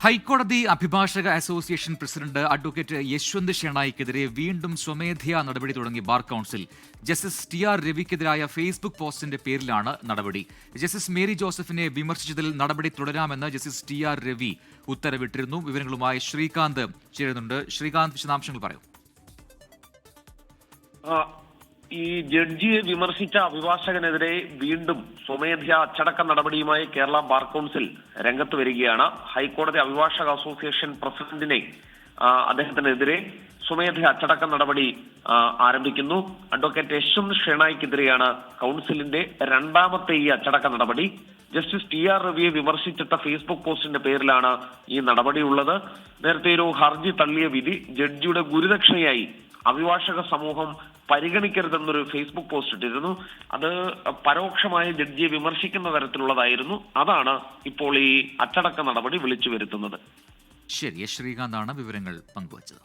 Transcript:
ഹൈക്കോടതി അഭിഭാഷക association president advocate Yashwant ഷെണായിക്കെതിരെ വീണ്ടും സ്വമേധയാ നടപടി തുടങ്ങി ബാർ കൌൺസിൽ. ജസ്റ്റിസ് ടി.ആർ. രവിക്കെതിരായ ഫേസ്ബുക്ക് പോസ്റ്റിന്റെ പേരിലാണ് നടപടി. ജസ്റ്റിസ് മേരി ജോസഫിനെ വിമർശിച്ചതിൽ നടപടി തുടരാമെന്ന് ജസ്റ്റിസ് ടി.ആർ. രവി ഉത്തരവിട്ടിരുന്നു. വിവരങ്ങളുമായി ശ്രീകാന്ത് ചേരുന്നുണ്ട്. ശ്രീകാന്ത്, വിശദാംശങ്ങൾ പറയൂ. ഈ ജഡ്ജിയെ വിമർശിച്ച അഭിഭാഷകനെതിരെ വീണ്ടും സ്വമേധയാ അച്ചടക്ക നടപടിയുമായി കേരള ബാർ കൌൺസിൽ രംഗത്ത് വരികയാണ്. ഹൈക്കോടതി അഭിഭാഷക അസോസിയേഷൻ പ്രസിഡന്റിനെ അദ്ദേഹത്തിനെതിരെ സ്വമേധയാ അച്ചടക്ക നടപടി ആരംഭിക്കുന്നു. അഡ്വക്കേറ്റ് യശ്വന്ത് ഷെണായിക്കെതിരെയാണ് കൌൺസിലിന്റെ രണ്ടാമത്തെ ഈ അച്ചടക്ക നടപടി. ജസ്റ്റിസ് ടി.ആർ. രവിയെ വിമർശിച്ചിട്ട ഫേസ്ബുക്ക് പോസ്റ്റിന്റെ പേരിലാണ് ഈ നടപടിയുള്ളത്. നേരത്തെ ഒരു ഹർജി തള്ളിയ വിധി ജഡ്ജിയുടെ ഗുരുദക്ഷിണയായി അഭിഭാഷക സമൂഹം പരിഗണിക്കരുതെന്നൊരു ഫേസ്ബുക്ക് പോസ്റ്റ് ഇട്ടിരുന്നു. അത് പരോക്ഷമായ ജഡ്ജിയെ വിമർശിക്കുന്ന തരത്തിലുള്ളതായിരുന്നു. അതാണ് ഇപ്പോൾ ഈ അച്ചടക്ക നടപടി വിളിച്ചു വരുത്തുന്നത്. ശരി, ശ്രീകാന്താണ് വിവരങ്ങൾ പങ്കുവച്ചത്.